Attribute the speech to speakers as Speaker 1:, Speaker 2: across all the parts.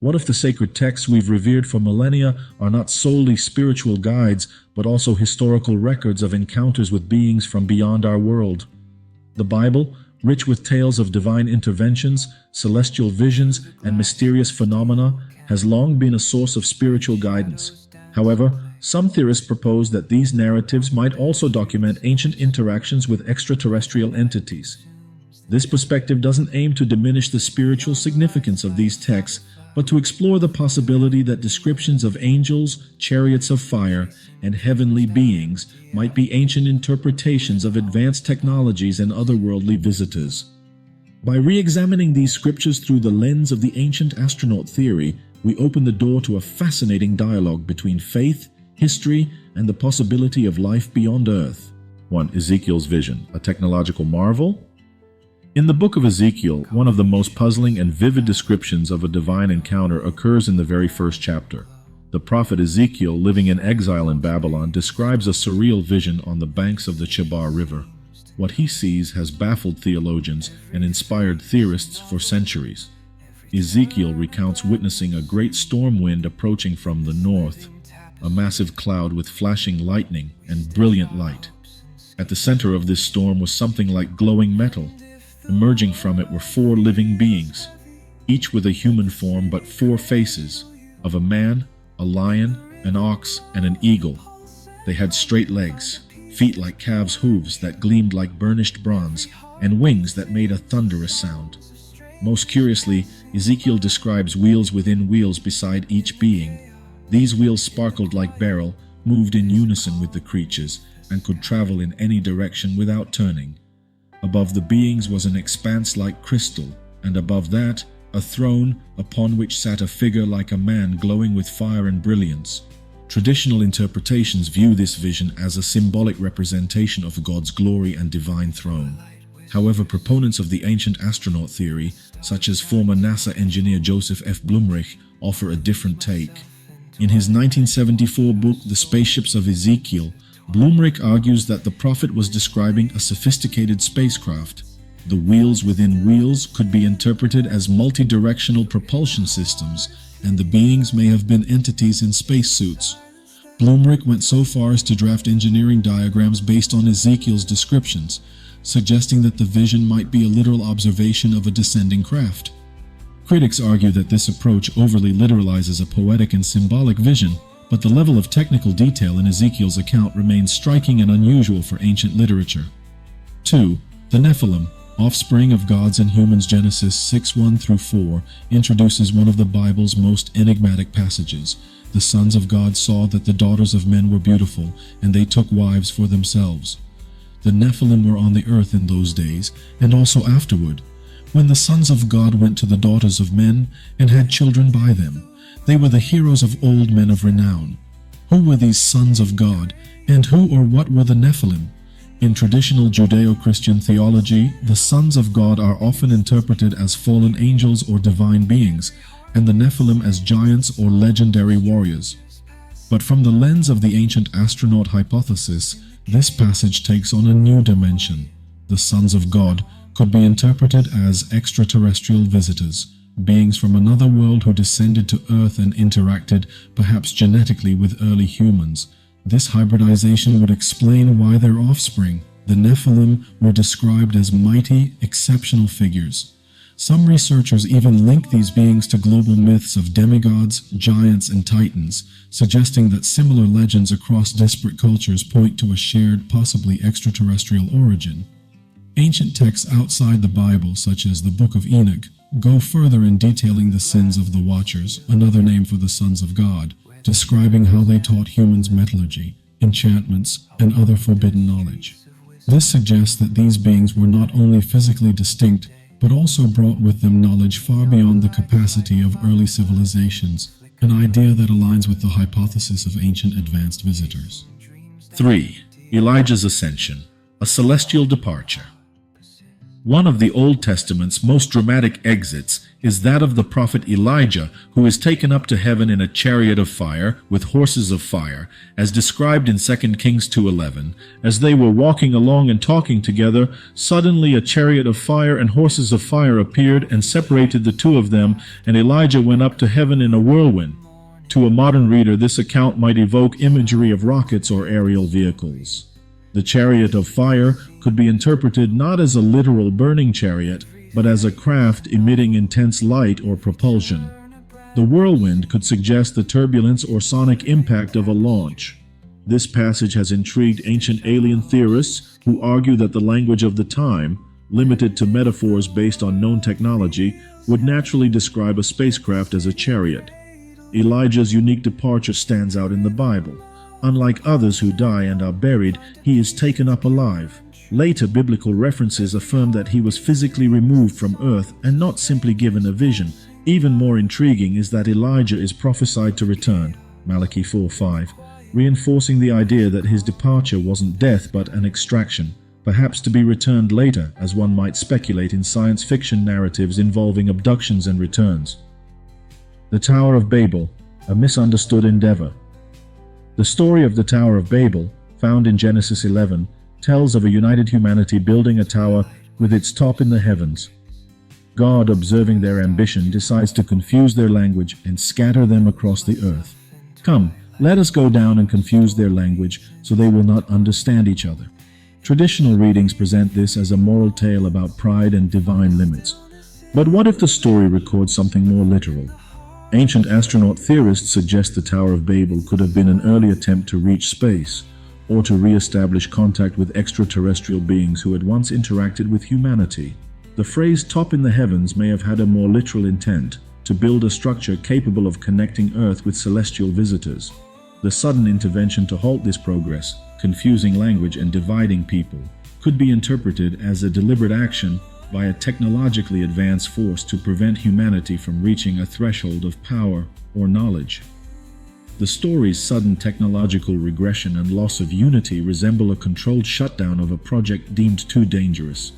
Speaker 1: What if the sacred texts we've revered for millennia are not solely spiritual guides, but also historical records of encounters with beings from beyond our world? The Bible, rich with tales of divine interventions, celestial visions, and mysterious phenomena, has long been a source of spiritual guidance. However, some theorists propose that these narratives might also document ancient interactions with extraterrestrial entities. This perspective doesn't aim to diminish the spiritual significance of these texts, but to explore the possibility that descriptions of angels, chariots of fire, and heavenly beings might be ancient interpretations of advanced technologies and otherworldly visitors. By re-examining these scriptures through the lens of the ancient astronaut theory, we open the door to a fascinating dialogue between faith, history, and the possibility of life beyond Earth. 1. Ezekiel's vision, a technological marvel? In the book of Ezekiel, one of the most puzzling and vivid descriptions of a divine encounter occurs in the very first chapter. The prophet Ezekiel, living in exile in Babylon, describes a surreal vision on the banks of the Chebar River. What he sees has baffled theologians and inspired theorists for centuries. Ezekiel recounts witnessing a great storm wind approaching from the north, a massive cloud with flashing lightning and brilliant light. At the center of this storm was something like glowing metal. Emerging from it were 4 living beings, each with a human form but 4 faces, of a man, a lion, an ox, and an eagle. They had straight legs, feet like calves' hooves that gleamed like burnished bronze, and wings that made a thunderous sound. Most curiously, Ezekiel describes wheels within wheels beside each being. These wheels sparkled like beryl, moved in unison with the creatures, and could travel in any direction without turning. Above the beings was an expanse like crystal, and above that, a throne upon which sat a figure like a man glowing with fire and brilliance. Traditional interpretations view this vision as a symbolic representation of God's glory and divine throne. However, proponents of the ancient astronaut theory, such as former NASA engineer Joseph F. Blumrich, offer a different take. In his 1974 book, The Spaceships of Ezekiel, Blumrich argues that the prophet was describing a sophisticated spacecraft. The wheels within wheels could be interpreted as multi-directional propulsion systems, and the beings may have been entities in spacesuits. Blumrich went so far as to draft engineering diagrams based on Ezekiel's descriptions, suggesting that the vision might be a literal observation of a descending craft. Critics argue that this approach overly literalizes a poetic and symbolic vision, but the level of technical detail in Ezekiel's account remains striking and unusual for ancient literature. 2. The Nephilim, offspring of gods and humans. Genesis 6:1-4 introduces one of the Bible's most enigmatic passages. The sons of God saw that the daughters of men were beautiful, and they took wives for themselves. The Nephilim were on the earth in those days, and also afterward. When the sons of God went to the daughters of men and had children by them, they were the heroes of old men of renown. Who were these sons of God, and who or what were the Nephilim? In traditional Judeo-Christian theology, the sons of God are often interpreted as fallen angels or divine beings, and the Nephilim as giants or legendary warriors. But from the lens of the ancient astronaut hypothesis, this passage takes on a new dimension. The sons of God could be interpreted as extraterrestrial visitors, beings from another world who descended to Earth and interacted, perhaps genetically, with early humans. This hybridization would explain why their offspring, the Nephilim, were described as mighty, exceptional figures. Some researchers even link these beings to global myths of demigods, giants, and titans, suggesting that similar legends across disparate cultures point to a shared, possibly extraterrestrial origin. Ancient texts outside the Bible, such as the Book of Enoch, go further in detailing the sins of the Watchers, another name for the sons of God, describing how they taught humans metallurgy, enchantments, and other forbidden knowledge. This suggests that these beings were not only physically distinct, but also brought with them knowledge far beyond the capacity of early civilizations, an idea that aligns with the hypothesis of ancient advanced visitors. 3. Elijah's Ascension, a celestial departure. One of the Old Testament's most dramatic exits, is that of the prophet Elijah, who is taken up to heaven in a chariot of fire with horses of fire, as described in 2 Kings 2:11. As they were walking along and talking together, suddenly a chariot of fire and horses of fire appeared and separated the two of them, and Elijah went up to heaven in a whirlwind. To a modern reader, this account might evoke imagery of rockets or aerial vehicles. The chariot of fire could be interpreted not as a literal burning chariot, but as a craft emitting intense light or propulsion. The whirlwind could suggest the turbulence or sonic impact of a launch. This passage has intrigued ancient alien theorists who argue that the language of the time, limited to metaphors based on known technology, would naturally describe a spacecraft as a chariot. Elijah's unique departure stands out in the Bible. Unlike others who die and are buried, he is taken up alive. Later biblical references affirm that he was physically removed from earth and not simply given a vision. Even more intriguing is that Elijah is prophesied to return, Malachi 4:5, reinforcing the idea that his departure wasn't death but an extraction, perhaps to be returned later, as one might speculate in science fiction narratives involving abductions and returns. The Tower of Babel, a misunderstood endeavor. The story of the Tower of Babel, found in Genesis 11, tells of a united humanity building a tower with its top in the heavens. God, observing their ambition, decides to confuse their language and scatter them across the earth. Come, let us go down and confuse their language so they will not understand each other. Traditional readings present this as a moral tale about pride and divine limits. But what if the story records something more literal? Ancient astronaut theorists suggest the Tower of Babel could have been an early attempt to reach space, or to re-establish contact with extraterrestrial beings who had once interacted with humanity. The phrase "top in the heavens" may have had a more literal intent, to build a structure capable of connecting Earth with celestial visitors. The sudden intervention to halt this progress, confusing language and dividing people, could be interpreted as a deliberate action by a technologically advanced force to prevent humanity from reaching a threshold of power or knowledge. The story's sudden technological regression and loss of unity resemble a controlled shutdown of a project deemed too dangerous.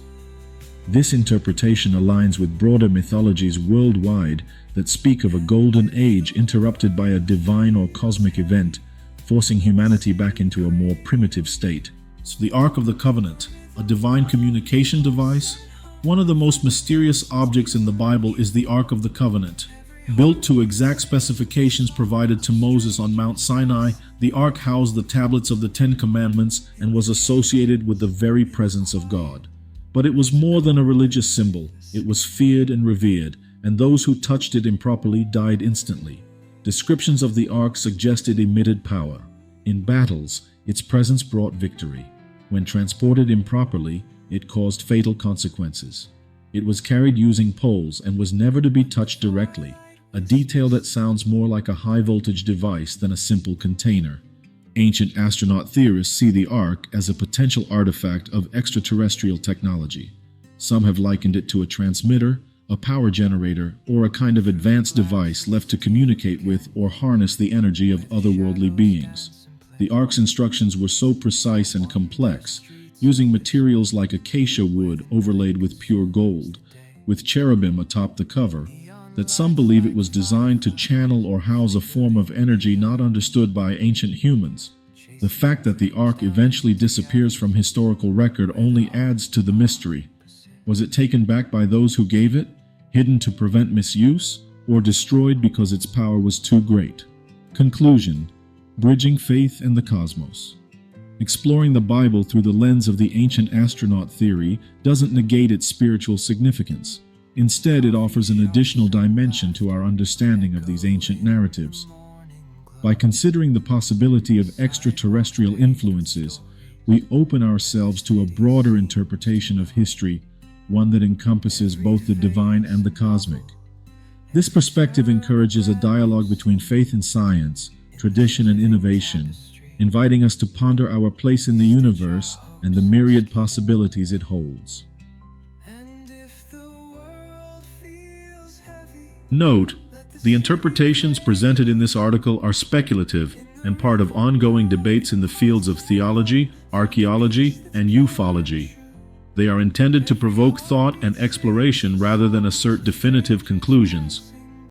Speaker 1: This interpretation aligns with broader mythologies worldwide that speak of a golden age interrupted by a divine or cosmic event, forcing humanity back into a more primitive state. So the Ark of the Covenant, a divine communication device? One of the most mysterious objects in the Bible is the Ark of the Covenant. Built to exact specifications provided to Moses on Mount Sinai, the Ark housed the tablets of the Ten Commandments and was associated with the very presence of God. But it was more than a religious symbol. It was feared and revered, and those who touched it improperly died instantly. Descriptions of the Ark suggest it emitted power. In battles, its presence brought victory. When transported improperly, it caused fatal consequences. It was carried using poles and was never to be touched directly, a detail that sounds more like a high-voltage device than a simple container. Ancient astronaut theorists see the Ark as a potential artifact of extraterrestrial technology. Some have likened it to a transmitter, a power generator, or a kind of advanced device left to communicate with or harness the energy of otherworldly beings. The Ark's instructions were so precise and complex, using materials like acacia wood overlaid with pure gold, with cherubim atop the cover, that some believe it was designed to channel or house a form of energy not understood by ancient humans. The fact that the Ark eventually disappears from historical record only adds to the mystery. Was it taken back by those who gave it, hidden to prevent misuse, or destroyed because its power was too great? Conclusion: Bridging Faith and the Cosmos. Exploring the Bible through the lens of the ancient astronaut theory doesn't negate its spiritual significance. Instead, it offers an additional dimension to our understanding of these ancient narratives. By considering the possibility of extraterrestrial influences, we open ourselves to a broader interpretation of history, one that encompasses both the divine and the cosmic. This perspective encourages a dialogue between faith and science, tradition and innovation, inviting us to ponder our place in the universe and the myriad possibilities it holds. Note: the interpretations presented in this article are speculative and part of ongoing debates in the fields of theology, archaeology, and ufology. They are intended to provoke thought and exploration rather than assert definitive conclusions.